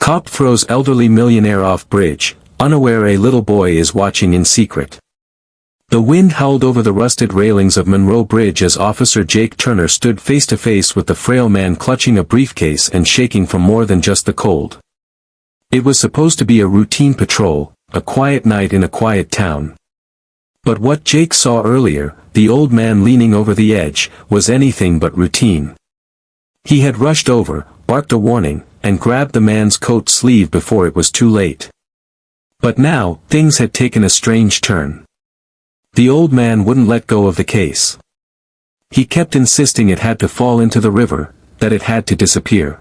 Cop throws elderly millionaire off bridge, unaware a little boy is watching in secret. The wind howled over the rusted railings of Monroe Bridge as Officer Jake Turner stood face to face with the frail man clutching a briefcase and shaking from more than just the cold. It was supposed to be a routine patrol, a quiet night in a quiet town. But what Jake saw earlier, the old man leaning over the edge, was anything but routine. He had rushed over, barked a warning, and grabbed the man's coat sleeve before it was too late. But now, things had taken a strange turn. The old man wouldn't let go of the case. He kept insisting it had to fall into the river, that it had to disappear.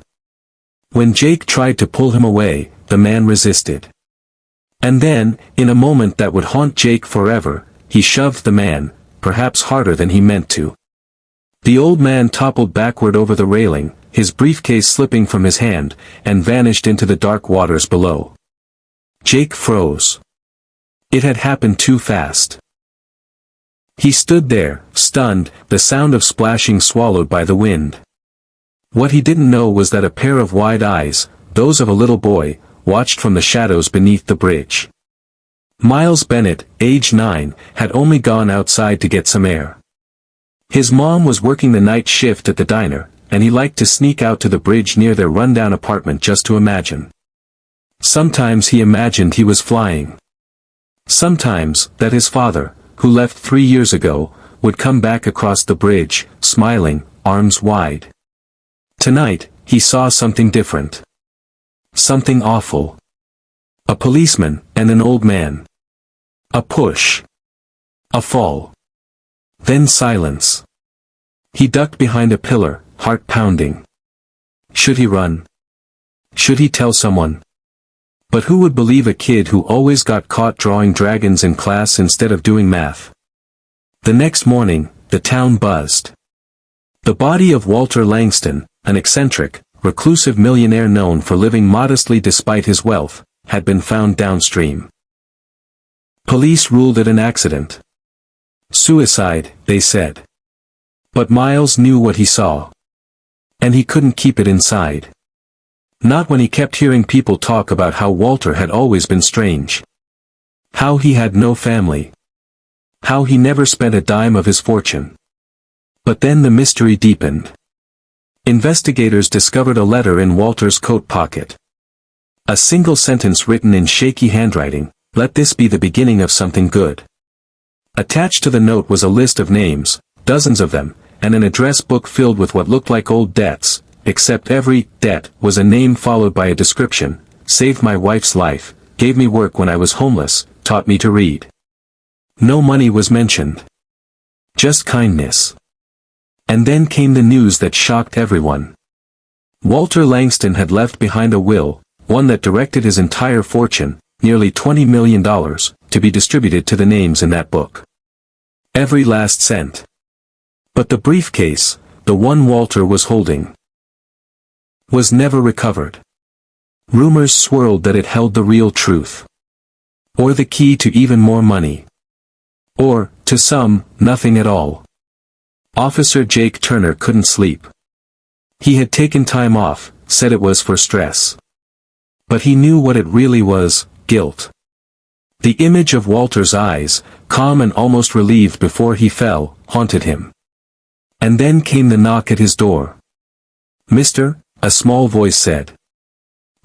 When Jake tried to pull him away, the man resisted. And then, in a moment that would haunt Jake forever, he shoved the man, perhaps harder than he meant to. The old man toppled backward over the railing, his briefcase slipping from his hand, and vanished into the dark waters below. Jake froze. It had happened too fast. He stood there, stunned, the sound of splashing swallowed by the wind. What he didn't know was that a pair of wide eyes, those of a little boy, watched from the shadows beneath the bridge. Miles Bennett, age 9, had only gone outside to get some air. His mom was working the night shift at the diner, and he liked to sneak out to the bridge near their rundown apartment just to imagine. Sometimes he imagined he was flying. Sometimes, that his father, who left 3 years ago, would come back across the bridge, smiling, arms wide. Tonight, he saw something different. Something awful. A policeman, and an old man. A push. A fall. Then silence. He ducked behind a pillar, heart pounding. Should he run? Should he tell someone? But who would believe a kid who always got caught drawing dragons in class instead of doing math? The next morning, the town buzzed. The body of Walter Langston, an eccentric, reclusive millionaire known for living modestly despite his wealth, had been found downstream. Police ruled it an accident. Suicide, they said. But Miles knew what he saw. And he couldn't keep it inside. Not when he kept hearing people talk about how Walter had always been strange. How he had no family. How he never spent a dime of his fortune. But then the mystery deepened. Investigators discovered a letter in Walter's coat pocket. A single sentence written in shaky handwriting, "Let this be the beginning of something good." Attached to the note was a list of names, dozens of them, and an address book filled with what looked like old debts, except every debt was a name followed by a description: saved my wife's life, gave me work when I was homeless, taught me to read. No money was mentioned. Just kindness. And then came the news that shocked everyone. Walter Langston had left behind a will, one that directed his entire fortune, nearly $20 million, to be distributed to the names in that book. Every last cent. But the briefcase, the one Walter was holding, was never recovered. Rumors swirled that it held the real truth. Or the key to even more money. Or, to some, nothing at all. Officer Jake Turner couldn't sleep. He had taken time off, said it was for stress. But he knew what it really was: guilt. The image of Walter's eyes, calm and almost relieved before he fell, haunted him. And then came the knock at his door. "Mister," a small voice said.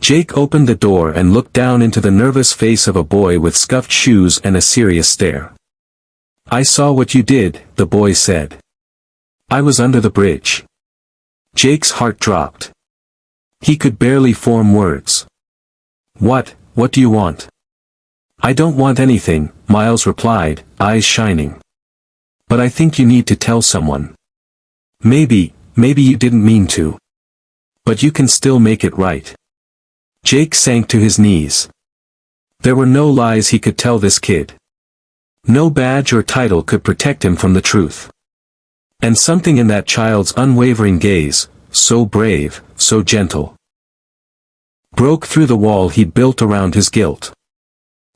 Jake opened the door and looked down into the nervous face of a boy with scuffed shoes and a serious stare. "I saw what you did," the boy said. "I was under the bridge." Jake's heart dropped. He could barely form words. What do you want?" "I don't want anything," Miles replied, eyes shining. "But I think you need to tell someone. Maybe you didn't mean to. But you can still make it right." Jake sank to his knees. There were no lies he could tell this kid. No badge or title could protect him from the truth. And something in that child's unwavering gaze, so brave, so gentle, broke through the wall he'd built around his guilt.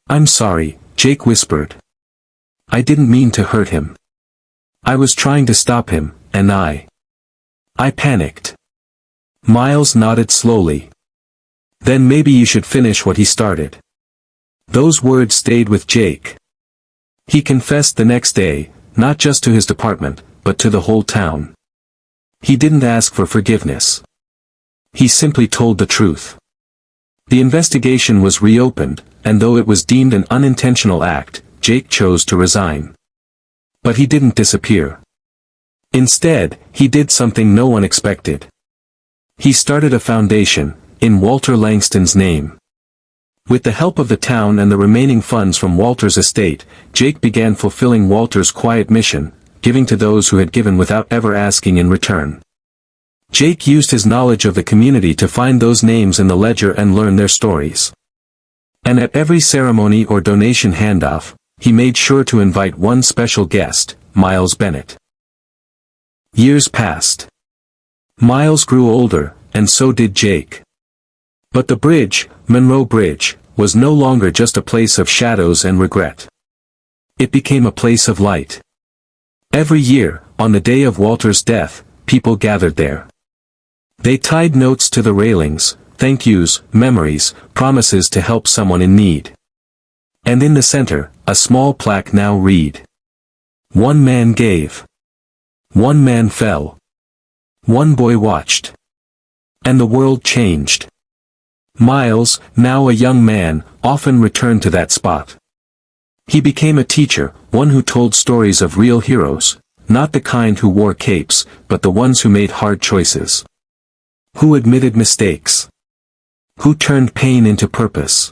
"I'm sorry," Jake whispered. "I didn't mean to hurt him. I was trying to stop him, and I panicked." Miles nodded slowly. Then maybe you should finish what he started. Those words stayed with Jake. He confessed the next day, not just to his department, but to the whole town. He didn't ask for forgiveness. He simply told the truth. The investigation was reopened, and though it was deemed an unintentional act, Jake chose to resign. But he didn't disappear. Instead, he did something no one expected. He started a foundation, in Walter Langston's name. With the help of the town and the remaining funds from Walter's estate, Jake began fulfilling Walter's quiet mission, giving to those who had given without ever asking in return. Jake used his knowledge of the community to find those names in the ledger and learn their stories. And at every ceremony or donation handoff, he made sure to invite one special guest, Miles Bennett. Years passed. Miles grew older, and so did Jake. But the bridge, Monroe Bridge, was no longer just a place of shadows and regret. It became a place of light. Every year, on the day of Walter's death, people gathered there. They tied notes to the railings, thank yous, memories, promises to help someone in need. And in the center, a small plaque now read: "One man gave. One man fell. One boy watched. And the world changed." Miles, now a young man, often returned to that spot. He became a teacher, one who told stories of real heroes, not the kind who wore capes, but the ones who made hard choices. Who admitted mistakes. Who turned pain into purpose.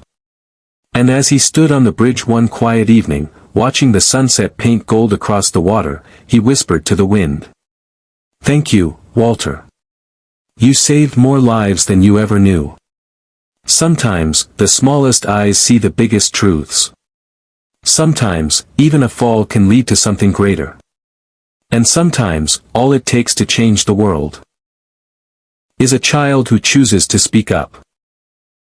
And as he stood on the bridge one quiet evening, watching the sunset paint gold across the water, he whispered to the wind. "Thank you, Walter. You saved more lives than you ever knew." Sometimes, the smallest eyes see the biggest truths. Sometimes, even a fall can lead to something greater. And sometimes, all it takes to change the world is a child who chooses to speak up.